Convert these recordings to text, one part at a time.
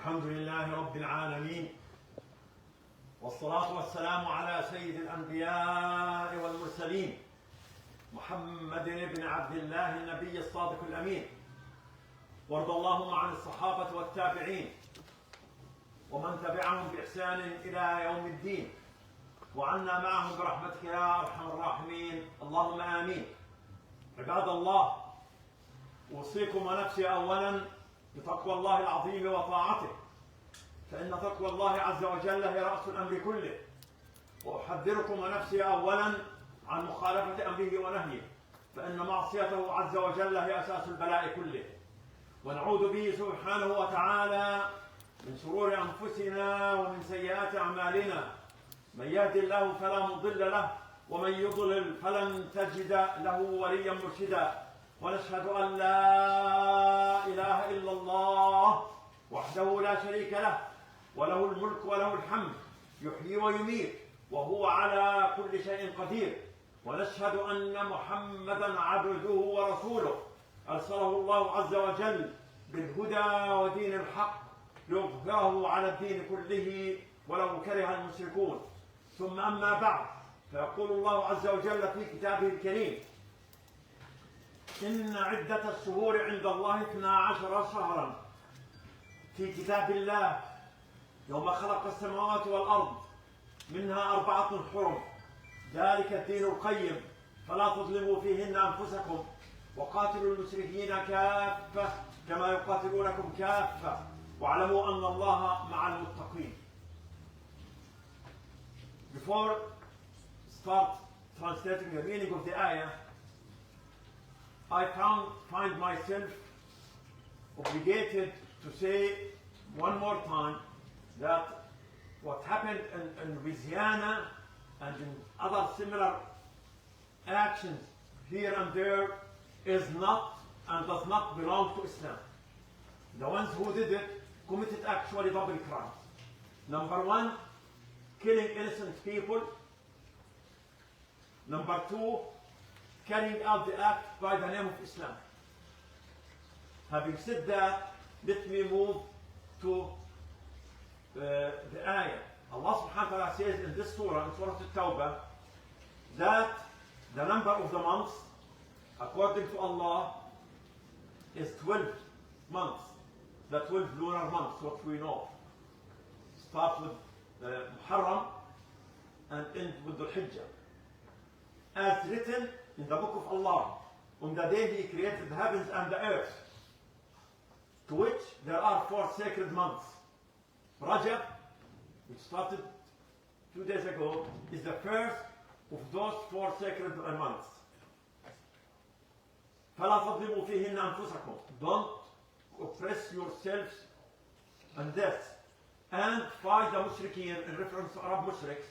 الحمد لله رب العالمين، والصلاة والسلام على سيد الأنبياء والمرسلين محمد بن عبد الله النبي الصادق الأمين. وارض اللهم عن الصحابة والتابعين ومن تبعهم بإحسان إلى يوم الدين، وعنا معهم برحمتك يا أرحم الراحمين، اللهم آمين. عباد الله، أوصيكم ونفسي أولا بتقوى الله العظيم وطاعته، فإن تقوى الله عز وجل هي رأس الأمر كله. وأحذركم ونفسي أولا عن مخالفة أمره ونهيه، فإن معصيته عز وجل هي أساس البلاء كله. ونعوذ به سبحانه وتعالى من شرور أنفسنا ومن سيئات أعمالنا، من يهد الله فلا مضل له، ومن يضلل فلن تجد له وليا مرشدا. ونشهد أن لا إله إلا الله وحده لا شريك له، وله الملك وله الحمد، يحيي ويميت، وهو على كل شيء قدير. ونشهد أن محمدا عبده ورسوله، أرسله الله عز وجل بالهدى ودين الحق ليظهره على الدين كله ولو كره المشركون. ثم أما بعد، فيقول الله عز وجل في كتابه الكريم: إن عدة الشهور عند الله 12 شهرا في كتاب الله يوم خلق السماوات والأرض منها 4 حرم، ذلك الدين القيم، فلا تظلموا فيهن أنفسكم، وقاتلوا المشركين كافة كما يقاتلونكم كافة، واعلموا أن الله مع المتقين. Before start translating the meaning of the ayah, I find myself obligated to say one more time that what happened in Louisiana and in other similar actions here and there is not and does not belong to Islam. The ones who did it committed actually double crimes. Number 1, killing innocent people. Number 2, carrying out the act by the name of Islam. Having said that, let me move to the ayah. Allah subhanahu wa ta'ala says in this surah, in Surah Al-Tawbah, that the number of the months, according to Allah, is 12 months. The 12 lunar months, what we know. Start with Muharram and end with the Hijjah. As written in the book of Allah, on the day He created the heavens and the earth, to which there are 4 sacred months. Rajab, which started 2 days ago, is the first of those 4 sacred months. فَلَا تَظْلِمُوا فِيهِنَّ أَنفُسَكُمْ. Don't oppress yourselves on this. And fight the mushrikeen, in reference to Arab mushriks,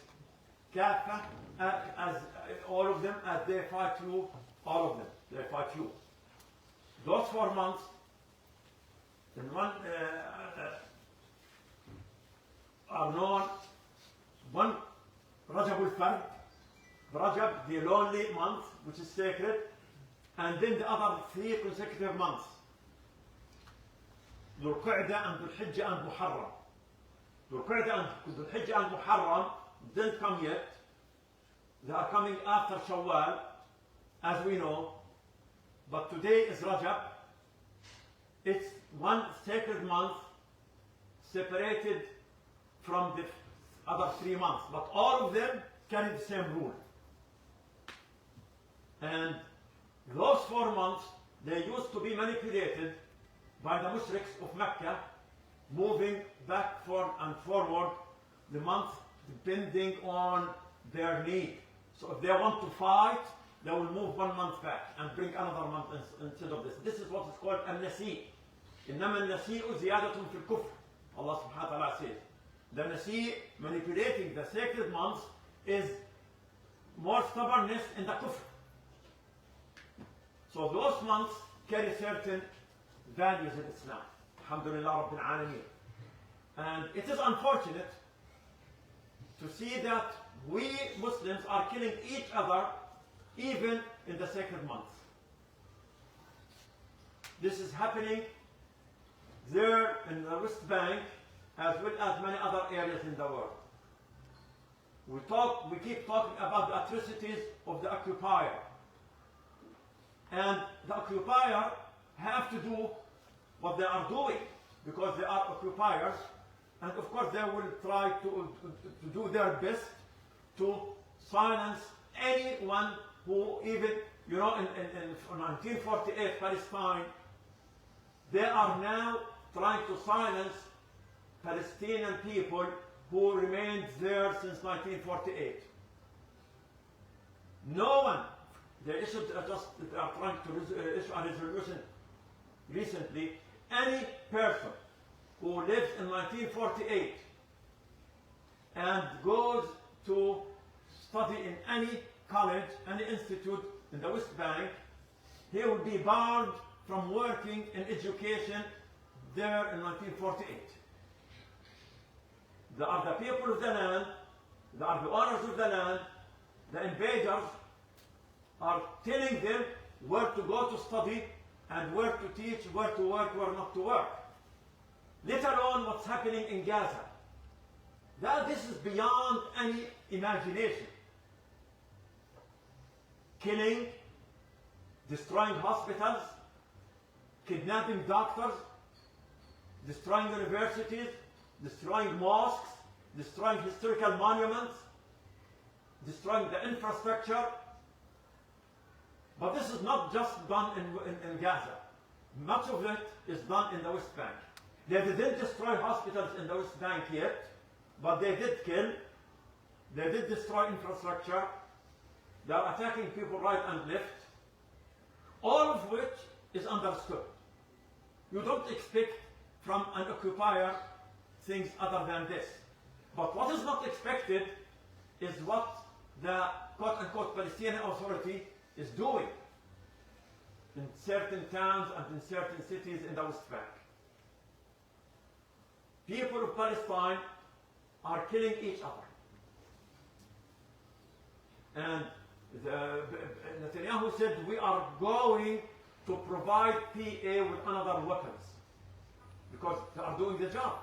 كافة, as all of them, as they fight you, all of them, they fight you. Those 4 months, in one are known, one Rajab al-Fard, Rajab, the lonely month, which is sacred, and then the other 3 consecutive months, Dhul-Qa'dah and Dhul-Hijjah and Muharram. Dhul-Qa'dah and Dhul-Hijjah and Muharram didn't come yet. They are coming after Shawwal, as we know. But today is Rajab. It's one sacred month separated from the other 3 months. But all of them carry the same rule. And those 4 months, they used to be manipulated by the mushriks of Mecca, moving backward and forward the month depending on their need. So if they want to fight, they will move 1 month back and bring another month instead of this. This is what is called al-nasi. إنما النسيء زيادة في الكفر. Allah subhanahu wa ta'ala says. The nasi, manipulating the sacred months, is more stubbornness in the kufr. So those months carry certain values in Islam. Alhamdulillah Rabbil Alameen. And it is unfortunate to see that we Muslims are killing each other even in the sacred months. This is happening there in the West Bank as well as many other areas in the world. We keep talking about the atrocities of the occupier. And the occupier have to do what they are doing because they are occupiers. And of course they will try to do their best to silence anyone who even, in 1948 Palestine, they are now trying to silence Palestinian people who remained there since 1948. No one, they are trying to issue a resolution recently, any person who lives in 1948 and goes to study in any college, any institute in the West Bank, he will be barred from working in education there in 1948. They are the people of the land, they are the owners of the land, the invaders are telling them where to go to study and where to teach, where to work, where not to work. Let alone what's happening in Gaza. This is beyond any imagination. Killing, destroying hospitals, kidnapping doctors, destroying universities, destroying mosques, destroying historical monuments, destroying the infrastructure. But this is not just done in Gaza. Much of it is done in the West Bank. They didn't destroy hospitals in the West Bank yet, but they did kill, they did destroy infrastructure, they are attacking people right and left, all of which is understood. You don't expect from an occupier things other than this. But what is not expected is what the quote-unquote Palestinian Authority is doing in certain towns and in certain cities in the West Bank. People of Palestine are killing each other. And Netanyahu said, we are going to provide PA with another weapons because they are doing the job.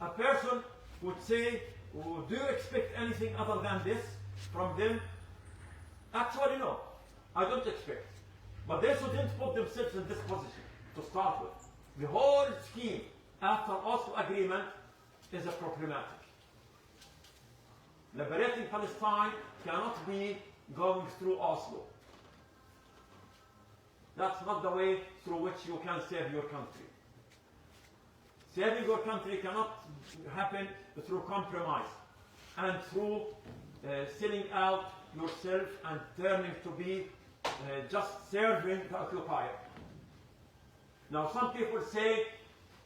A person would say, do you expect anything other than this from them? Actually, no. I don't expect. But they shouldn't put themselves in this position to start with. The whole scheme after Oslo Agreement is problematic. Liberating Palestine cannot be going through Oslo. That's not the way through which you can save your country. Saving your country cannot happen through compromise and through selling out yourself and turning to be just serving the occupier. Now some people say,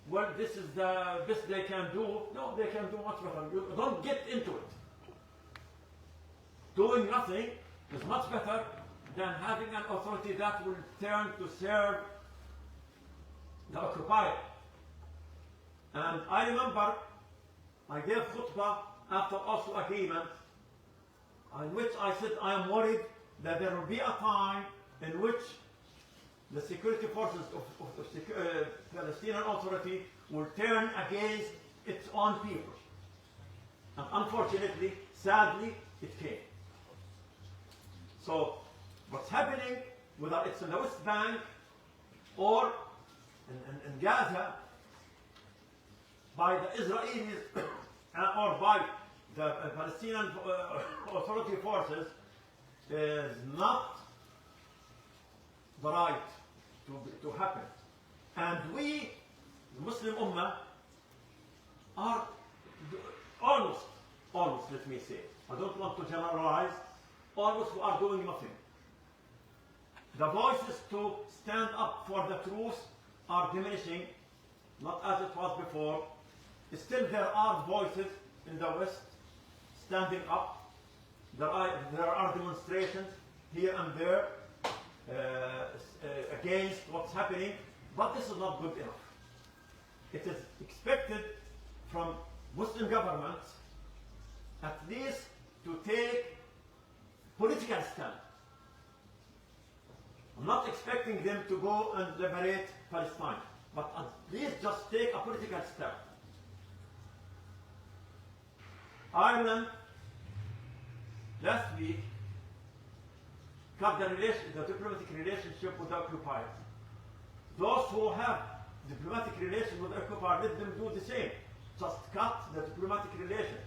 well, this is the best they can do. No, they can do much better. You don't get into it. Doing nothing is much better than having an authority that will turn to serve the occupier. And I remember I gave khutbah after Oslo Agreement in which I said I am worried that there will be a time in which the security forces of the Palestinian Authority will turn against its own people. And unfortunately, sadly, it came. So what's happening, whether it's in the West Bank or in Gaza, by the Israelis or by the Palestinian Authority forces, is not the right to happen. And we, the Muslim Ummah, are almost, let me say, I don't want to generalize, almost who are doing nothing. The voices to stand up for the truth are diminishing, not as it was before. Still there are voices in the West standing up. There are demonstrations here and there against what's happening, but this is not good enough. It is expected from Muslim governments at least to take political stand. I'm not expecting them to go and liberate Palestine. But at least just take a political step. Ireland last week cut the diplomatic relationship with the occupiers. Those who have diplomatic relations with the occupier, let them do the same. Just cut the diplomatic relation.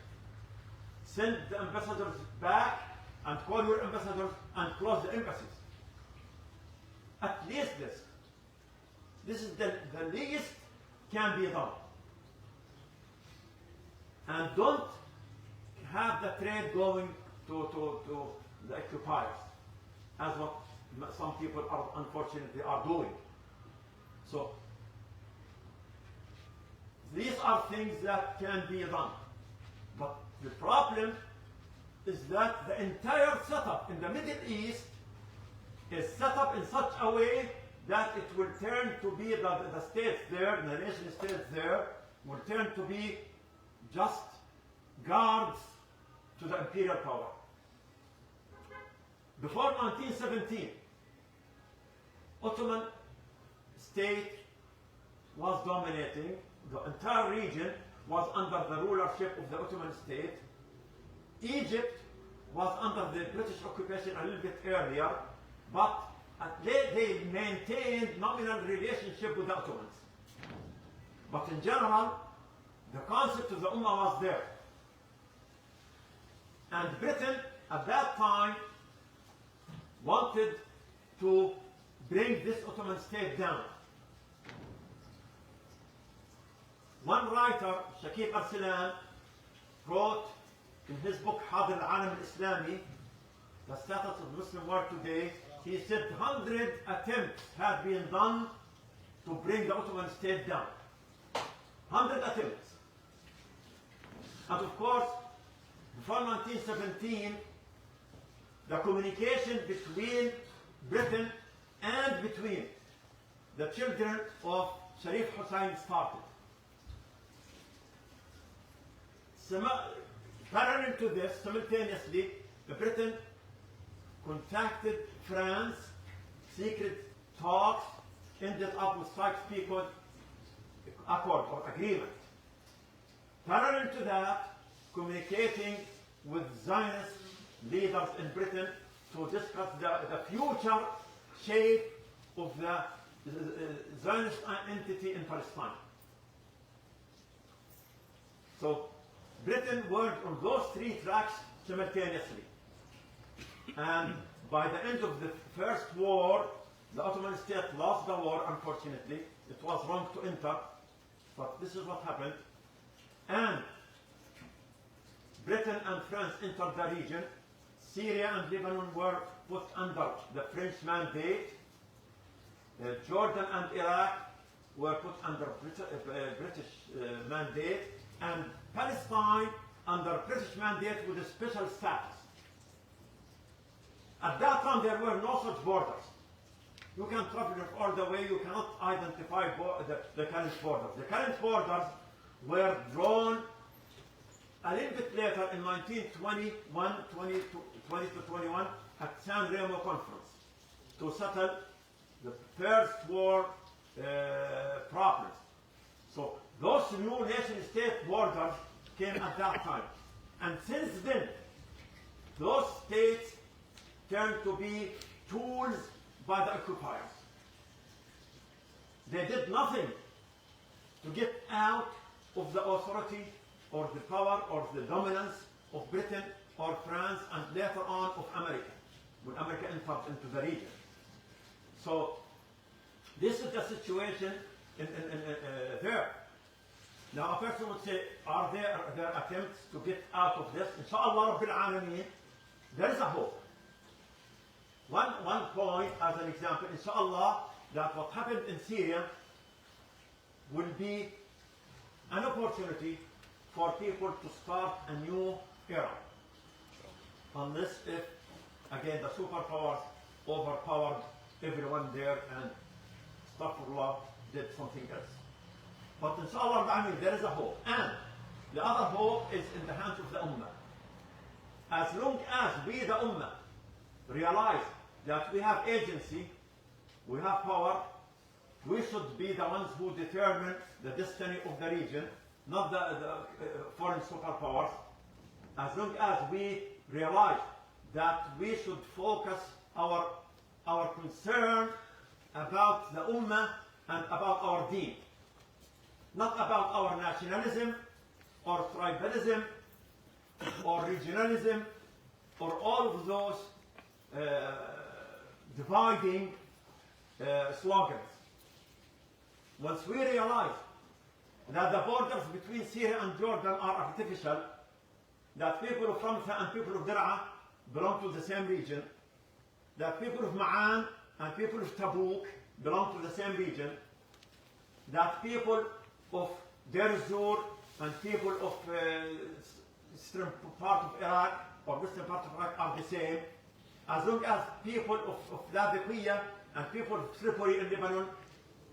Send the ambassadors back and call your ambassadors and close the embassies. At least this. This is the least can be done. And don't have the trade going to the occupiers, as what some people are unfortunately are doing. So these are things that can be done. But the problem is that the entire setup in the Middle East is set up in such a way that it will turn to be the states there, the nation states there, will turn to be just guards to the imperial power. Before 1917, Ottoman state was dominating. The entire region was under the rulership of the Ottoman state. Egypt was under the British occupation a little bit earlier, but they maintained nominal relationship with the Ottomans. But in general, the concept of the Ummah was there. And Britain, at that time, wanted to bring this Ottoman state down. One writer, Shakib Arsalan, wrote in his book Hadr al-Alam al-Islami, the status of the Muslim world today, he said 100 attempts had been done to bring the Ottoman state down. 100 attempts. And of course, before 1917, the communication between Britain and between the children of Sharif Hussein started. Parallel to this, simultaneously, Britain contacted France, secret talks ended up with Sykes-Picot Accord or agreement. Parallel to that, communicating with Zionist leaders in Britain to discuss the future shape of the Zionist entity in Palestine. So Britain worked on those three tracks simultaneously. And by the end of the First War, the Ottoman state lost the war, unfortunately. It was wrong to enter, but this is what happened. And Britain and France entered the region. Syria and Lebanon were put under the French mandate. Jordan and Iraq were put under British mandate. And Palestine under British mandate with a special status. At that time, there were no such borders. You can travel all the way, you cannot identify the current borders. The current borders were drawn a little bit later in 1921, 20 to 21 at San Remo Conference to settle the First War problems. So those new nation-state borders came at that time. And since then, those states turned to be tools by the occupiers. They did nothing to get out of the authority or the power or the dominance of Britain or France and later on of America, when America entered into the region. So this is the situation there. Now a person would say, are there attempts to get out of this? Inshallah Rabbil Alameen, there is a hope. One point as an example, inshallah, that what happened in Syria will be an opportunity for people to start a new era. Unless if, again, the superpowers overpowered everyone there and astaghfirullah did something else. But inshallah, I mean, there is a hope. And the other hope is in the hands of the Ummah. As long as we, the Ummah, realize that we have agency, we have power, we should be the ones who determine the destiny of the region, not the foreign superpowers. As long as we realize that we should focus our concern about the Ummah and about our deen, not about our nationalism or tribalism or regionalism or all of those dividing slogans. Once we realize that the borders between Syria and Jordan are artificial, that people of Ramsa and people of Dir'a belong to the same region, that people of Ma'an and people of Tabuk belong to the same region, that people of Deir ez-Zor and people of eastern part of Iraq or western part of Iraq are the same, as long as people of Ladiqiyya and people of Tripoli in Lebanon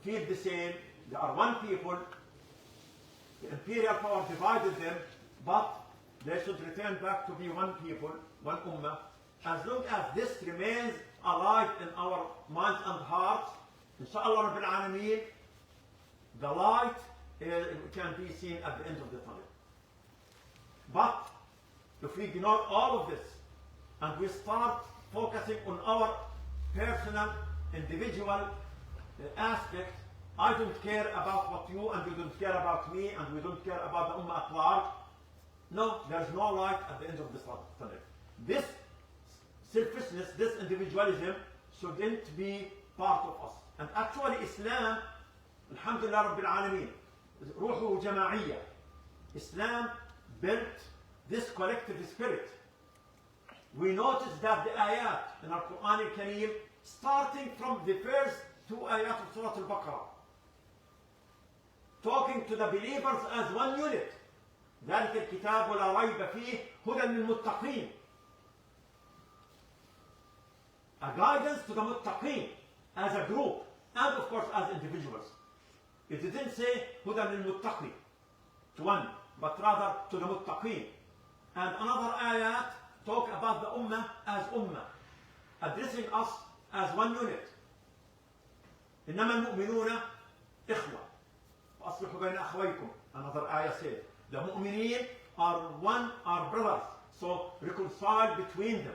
feel the same, they are one people. The imperial power divided them, but they should return back to be one people, one ummah. As long as this remains alive in our minds and hearts, inshallah Rabbil Alameen, the light can be seen at the end of the tunnel. But if we ignore all of this and we start focusing on our personal, individual aspect, I don't care about what you and you don't care about me and we don't care about the Ummah at large. No, there's no light at the end of this tunnel. This selfishness, this individualism shouldn't be part of us. And actually Islam, Alhamdulillah Rabbil Alameen, ruhu jama'iyya. Islam built this collective spirit. We notice that the ayat in our Quran al-Kareem, starting from the first two ayat of Surah Al-Baqarah, talking to the believers as one unit. ذلك الكتاب لا ريب فيه هدى للمتقين. A guidance to the muttaqin as a group and of course as individuals. It didn't say هدى للمتقين to one, but rather to the muttaqin. And another ayat talk about the ummah as ummah, addressing us as one unit. إنما المؤمنون إخوة فأصلحوا بين أخويكم. Another ayah said the mu'mineen are one, are brothers, so reconcile between them.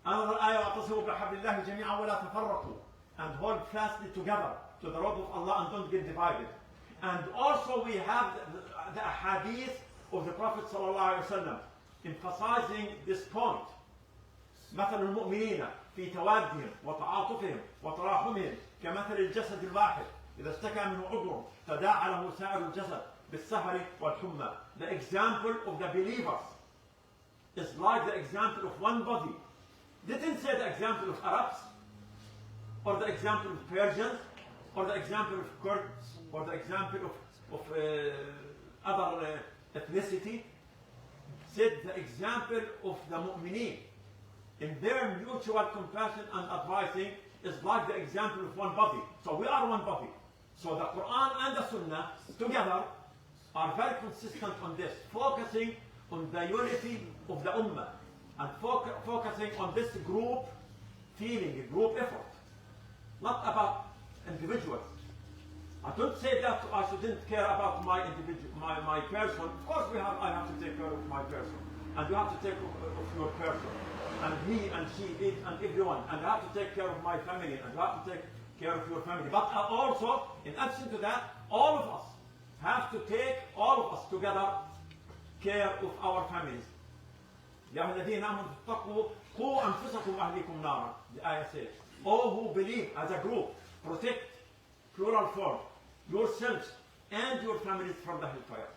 Another ayah واعتصموا بحبل الله جميعا ولا تفرقوا, and hold fastly together to the rope of Allah and don't get divided. And also we have the hadith of the Prophet ﷺ emphasizing this point. مثل المؤمنين في توادهم وتعاطفهم وتراحمهم كمثل الجسد الواحد إذا اشتكى منه عضو تداعى له سائر الجسد بالسهر والحمى. The example of the believers is like the example of one body. Didn't say the example of Arabs or the example of Persians or the example of Kurds or the example of other ethnicity. Said the example of the mu'mineen in their mutual compassion and advising is like the example of one body. So we are one body. So the Quran and the Sunnah together are very consistent on this, focusing on the unity of the Ummah and focusing on this group feeling, group effort, not about individuals. I don't say that I shouldn't care about my individual, my person. Of course I have to take care of my person, and you have to take care of your person, and he and she, it and everyone, and I have to take care of my family, and you have to take care of your family. But also, in addition to that, all of us have to take, all of us together, care of our families. يا أيها الذين آمنوا اتقوا قوا أنفسكم وأهليكم نارا. The ayah says, all who believe as a group, protect, plural form, yourselves and your families from the hellfire.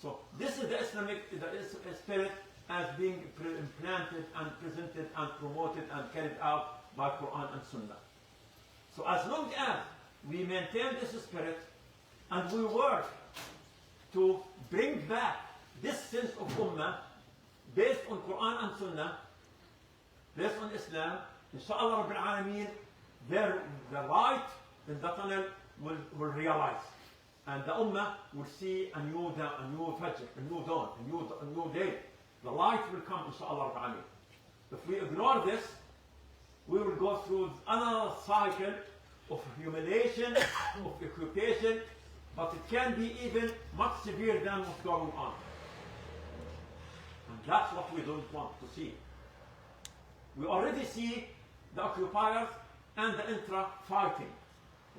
So this is the Islamic spirit as being implanted and presented and promoted and carried out by Quran and Sunnah. So as long as we maintain this spirit and we work to bring back this sense of Ummah based on Quran and Sunnah, based on Islam, inshallah Rabbil Alameen, the light in the tunnel will realize. And the Ummah will see a new fajr, a new dawn, a new day. The light will come, inshallah Rabbil Alameen. If we ignore this, we will go through another cycle of humiliation, of occupation, but it can be even much severe than what's going on. And that's what we don't want to see. We already see the occupiers and the intra-fighting.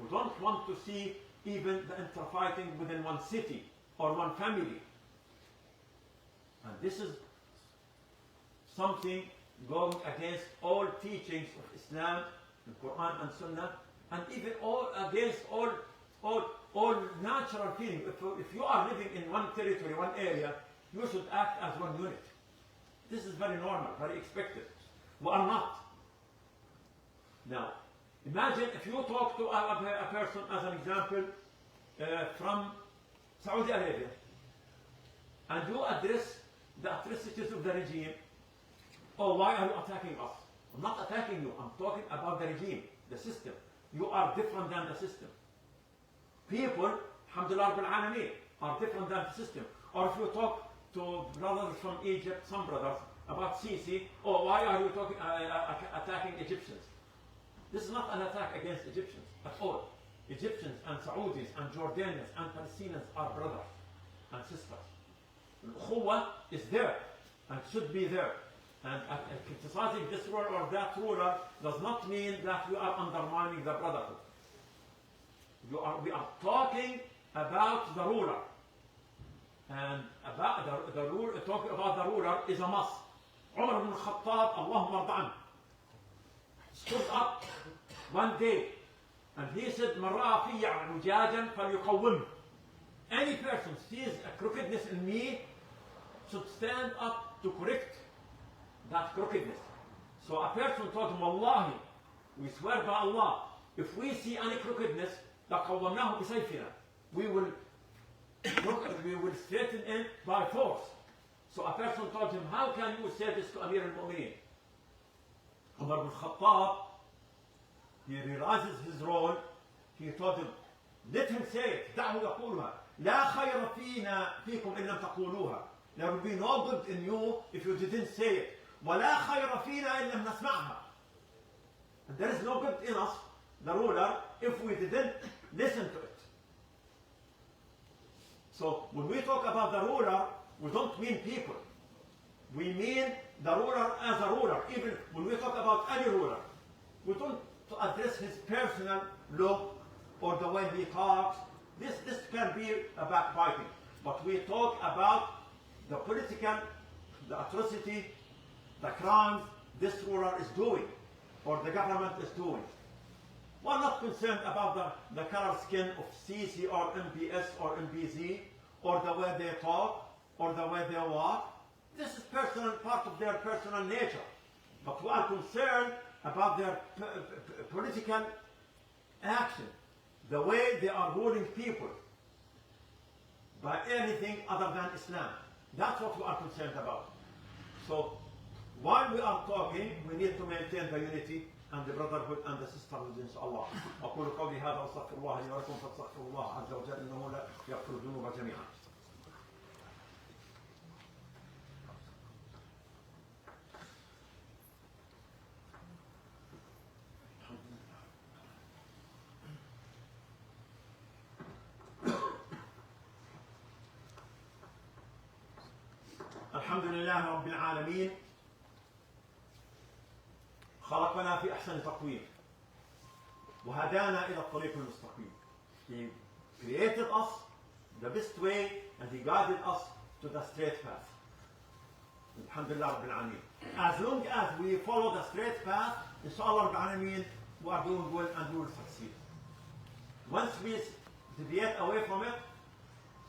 We don't want to see even the intra-fighting within one city or one family. And this is something going against all teachings of Islam, the Quran and Sunnah, and even against all natural feelings. If you are living in one territory, one area, you should act as one unit. This is very normal, very expected. We are not. Now, imagine if you talk to a person, as an example, from Saudi Arabia, and you address the atrocities of the regime. Oh, why are you attacking us? I'm not attacking you. I'm talking about the regime, the system. You are different than the system. People, alhamdulillah rabbil alameen, are different than the system. Or if you talk to brothers from Egypt, some brothers, about Sisi, oh, why are you attacking Egyptians? This is not an attack against Egyptians at all. Egyptians and Saudis and Jordanians and Palestinians are brothers and sisters. Al-Ukhuwa is there and should be there. And criticizing this ruler or that ruler does not mean that we are undermining the brotherhood. We are talking about the ruler. And about the ruler, talking about the ruler is a must. Umar ibn Khattab, Allahumma arda anhu, stood up one day and he said, "Man ra'a fiyya ujajan falyuqawwim." Any person sees a crookedness in me should stand up to correct that crookedness. So a person told him, Wallahi, we swear by Allah, if we see any crookedness, لَقَوَّمْنَاهُ بِسَيْفِنَا, we will straighten it by force. So a person told him, how can you say this to Amir al-Mu'mineen? Umar ibn Khattab, he realizes his role. He told him, let him say it. دعه يقولها. لا خير فيكم إن لم تقولوها. There will be no good in you if you didn't say it. ولا خير فينا إن لم نسمعها. And there is no good in us, the ruler, if we didn't listen to it. So when we talk about the ruler, we don't mean people. We mean the ruler as a ruler. Even when we talk about any ruler, we don't address his personal look or the way he talks. This can be a backbiting. But we talk about the political, the atrocity, the crimes this ruler is doing or the government is doing. We're not concerned about the color skin of CC or MPS or MPZ or the way they talk or the way they walk. This is personal, part of their personal nature. But we are concerned about their political action, the way they are ruling people by anything other than Islam. That's what we are concerned about. So while we are talking, we need to maintain the unity and the brotherhood and the sisterhood, inshallah. أقول قولي هذا وأستغفر الله لي ولكم فاستغفروا الله عز وجل إنه لا يغفر الذنوب جميعا. الحمد لله رب العالمين خلقنا في أحسن تقويم وهدانا إلى الطريق المستقيم. He created us the best way and He guided us to the straight path. Alhamdulillah Rabbil Alameen. As long as we follow the straight path, inshallah Rabbil Alameen, we are doing well and we will succeed. Once we deviate away from it,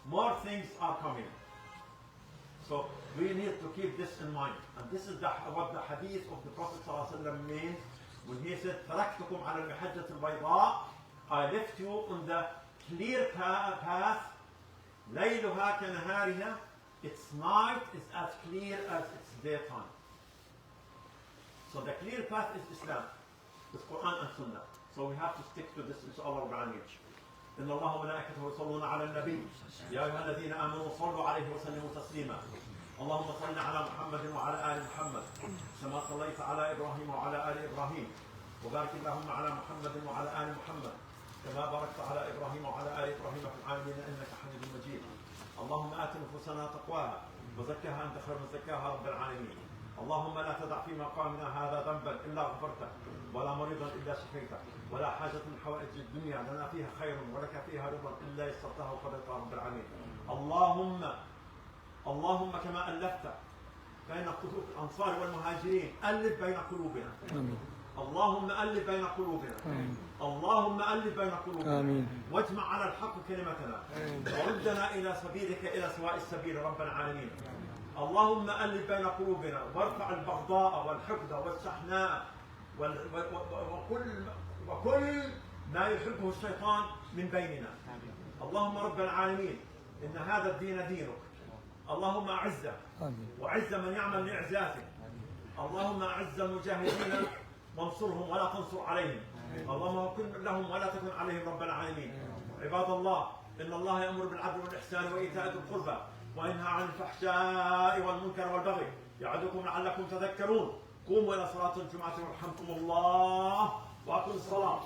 more things are coming. So we need to keep this in mind. And this is what the hadith of the Prophet ﷺ means when he said, تَرَكْتُكُمْ عَلَى الْمِحَجَّةِ الْبَيْضَاءِ, I left you on the clear path, لَيْلُهَا كَنَهَارِهَا, its night is as clear as its daytime. So the clear path is Islam, the Quran and Sunnah. So we have to stick to this, inshallah. إن الله وملائكته يصلون على النبي يا أيها الذين آمنوا صلوا عليه وسلموا تسليما اللهم صل على محمد وعلى آل محمد كما صليت على إبراهيم وعلى آل إبراهيم وبارك اللهم على محمد وعلى آل محمد كما باركت على إبراهيم وعلى آل إبراهيم في العالمين إنك حميد مجيد. اللهم آت نفوسنا تقواها وزكها أنت خير من زكاها رب العالمين. اللهم لا تدع في مقامنا هذا ذنبا إلا غفرته ولا مريضا إلا شفيته ولا حاجة من حوائج الدنيا لنا فيها خير ولك فيها رضا إلا يسرتها وقضيتها رب العالمين. اللهم كما ألفت بين قلوب الأنصار والمهاجرين ألف بين قلوبنا. آمين. اللهم ألف بين قلوبنا. آمين. اللهم ألف بين قلوبنا. آمين. واجمع على الحق كلمتنا. وردنا إلى سبيلك إلى سواء السبيل رب العالمين. اللهم ألف بين قلوبنا وارفع البغضاء والحقد والشحناء وكل ما يحبه الشيطان من بيننا. اللهم رب العالمين إن هذا الدين دينك. اللهم أعزه وأعز من يعمل لإعزازه. اللهم أعز المجاهدين وانصرهم ولا تنصر عليهم. اللهم كن لهم ولا تكن عليهم رب العالمين. عباد الله إن الله يأمر بالعدل والإحسان وإيتاء ذي القربى وينهى عن الفحشاء والمنكر والبغي يعظكم لعلكم تذكرون. قوموا إلى صلاة الجمعة يرحمكم الله وأقيموا الصلاة.